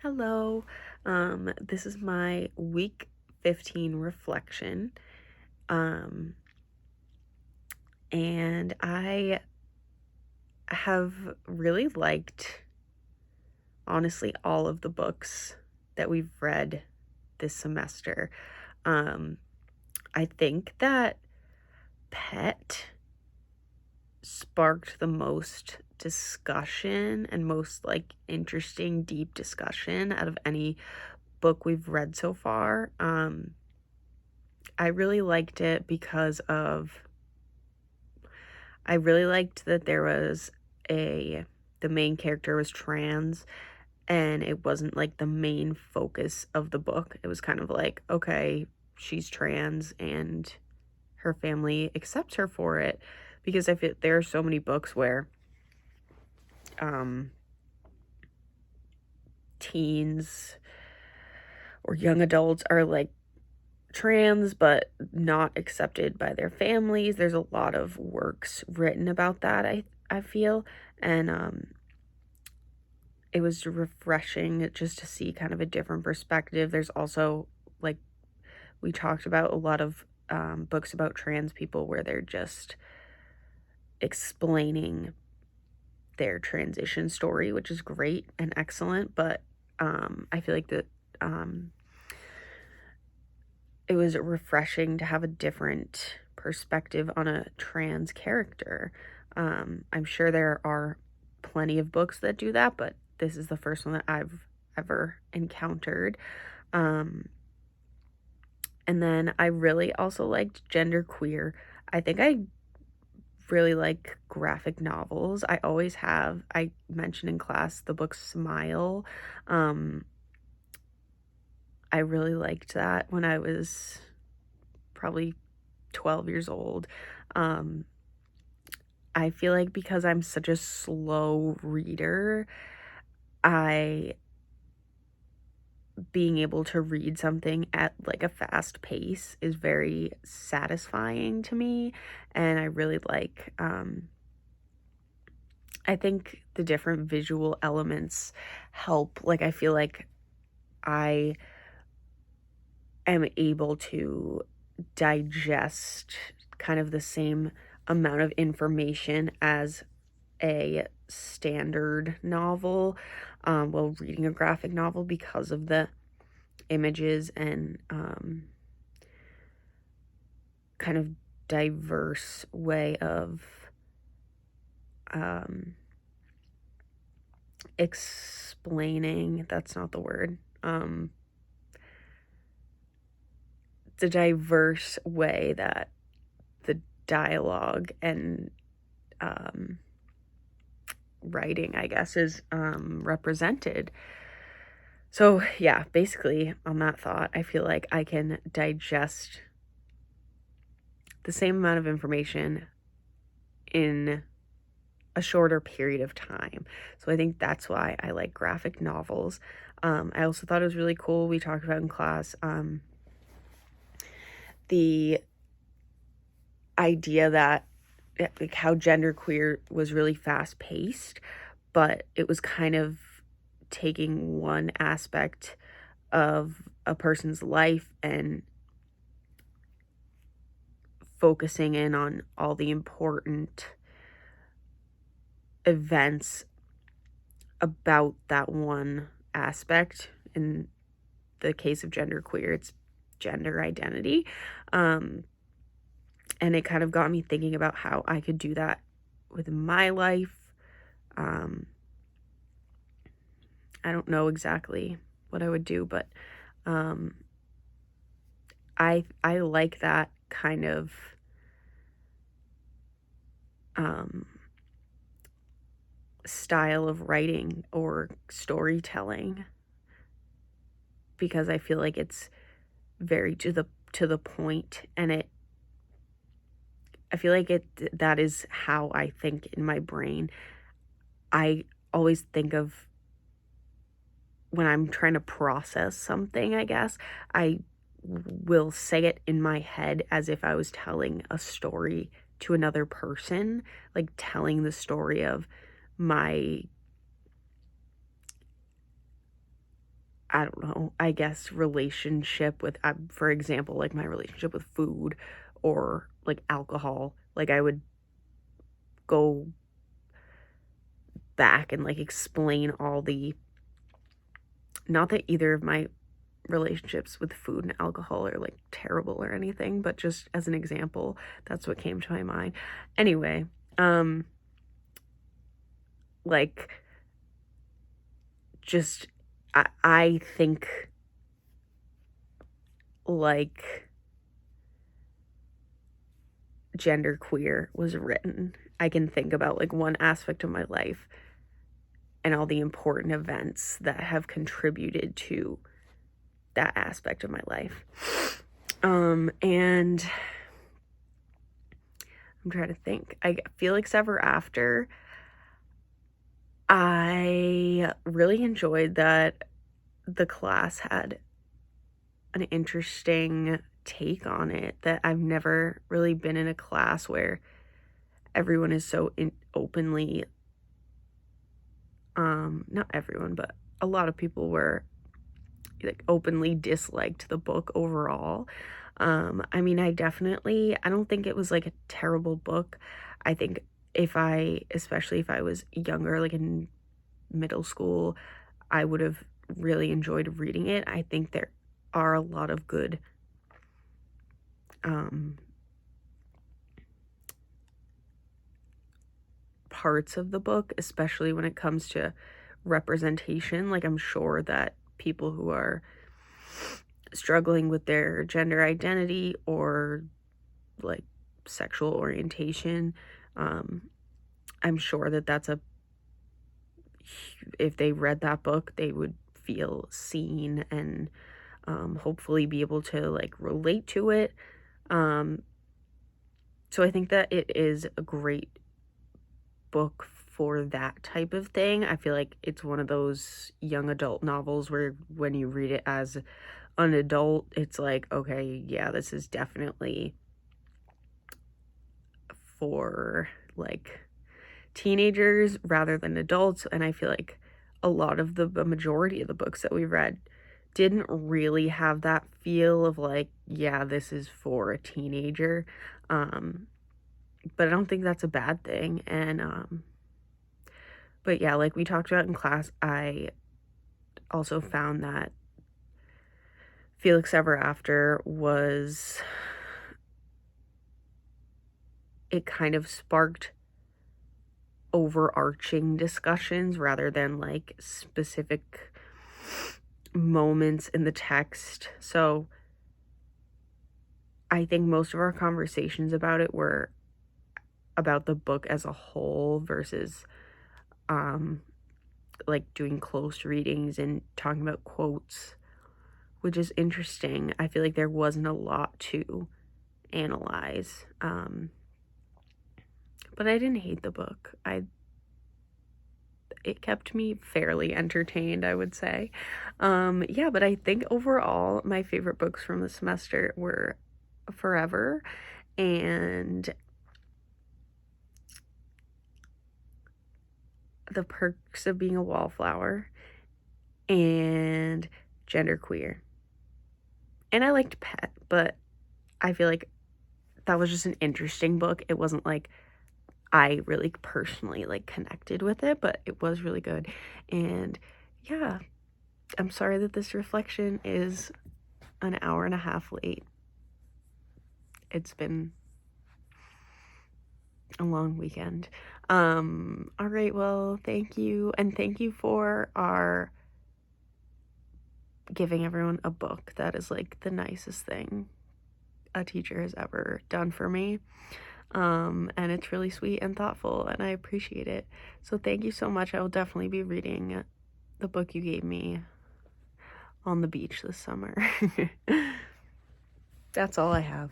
Hello. This is my week 15 reflection. Um, and I have really liked, honestly, all of the books that we've read this semester. Um, I think that Pet sparked the most discussion and most interesting, deep discussion out of any book we've read so far. I really liked it because I really liked that the main character was trans, and it wasn't like the main focus of the book. It was kind of like, okay, she's trans and her family accepts her for it, because I feel there are so many books where um teens or young adults are like trans but not accepted by their families. There's a lot of works written about that, I feel, and it was refreshing just to see kind of a different perspective. There's also, like, we talked about a lot of books about trans people where they're just explaining their transition story, which is great and excellent, but I feel like that um it was refreshing to have a different perspective on a trans character. I'm sure there are plenty of books that do that, but this is the first one that I've ever encountered. Um, and then I really also liked genderqueer. I think I really like graphic novels. I always have. I mentioned in class the book Smile. Um, I really liked that when I was probably 12 years old. Um, I feel like because I'm such a slow reader, I being able to read something at like a fast pace is very satisfying to me. And I really like, I think the different visual elements help. Like, I feel like I am able to digest kind of the same amount of information as a standard novel, while reading a graphic novel, because of the images and kind of diverse way of um, explaining. That's not the word. The diverse way that the dialogue and um, writing, I guess, is represented. So, yeah, basically, on that thought, I feel like I can digest the same amount of information in a shorter period of time. So, I think that's why I like graphic novels. I also thought it was really cool. We talked about in class the idea that, like, how genderqueer was really fast paced, but it was kind of taking one aspect of a person's life and focusing in on all the important events about that one aspect. In the case of genderqueer, it's gender identity. Um, and it kind of got me thinking about how I could do that with my life. Um, I don't know exactly what I would do, but um, I like that kind of um, style of writing or storytelling, because I feel like it's very to the point, and it I feel like that is how I think in my brain. I always think of, when I'm trying to process something, I guess, I will say it in my head as if I was telling a story to another person, like telling the story of my I don't know, I guess relationship with, for example, like my relationship with food or like alcohol. Like I would go back and like explain all the, not that either of my relationships with food and alcohol are like terrible or anything, but just as an example, that's what came to my mind. Anyway, like just I think like genderqueer was written. I can think about like one aspect of my life and all the important events that have contributed to that aspect of my life. And I'm trying to think. I Felix Ever After, I really enjoyed that the class had an interesting take on it, that I've never really been in a class where everyone is so openly, not everyone, but a lot of people were like openly disliked the book overall. I mean, I don't think it was like a terrible book. I think especially if I was younger, like in middle school, I would have really enjoyed reading it. I think there are a lot of good parts of the book, especially when it comes to representation. Like I'm sure that people who are struggling with their gender identity or like sexual orientation, I'm sure that if they read that book, they would feel seen and hopefully be able to like relate to it. So I think that it is a great book for that type of thing. I feel like it's one of those young adult novels where when you read it as an adult, it's like, okay, yeah, this is definitely for like teenagers rather than adults. And I feel like a majority of the books that we read didn't really have that feel of like, yeah, this is for a teenager. But I don't think that's a bad thing. And but yeah, like we talked about in class, I also found that Felix Ever After it kind of sparked overarching discussions rather than like specific moments in the text. So I think most of our conversations about it were about the book as a whole versus like doing close readings and talking about quotes, which is interesting. I feel like there wasn't a lot to analyze. But I didn't hate the book. It kept me fairly entertained, I would say. Yeah, but I think overall my favorite books from the semester were Forever and The Perks of Being a Wallflower and Genderqueer. And I liked Pet, but I feel like that was just an interesting book. It wasn't like I really personally like connected with it, but it was really good. And yeah, I'm sorry that this reflection is an hour and a half late. It's been a long weekend. All right, well, thank you. And thank you for our giving everyone a book. That is like the nicest thing a teacher has ever done for me. And it's really sweet and thoughtful, and I appreciate it. So thank you so much. I will definitely be reading the book you gave me on the beach this summer. That's all I have.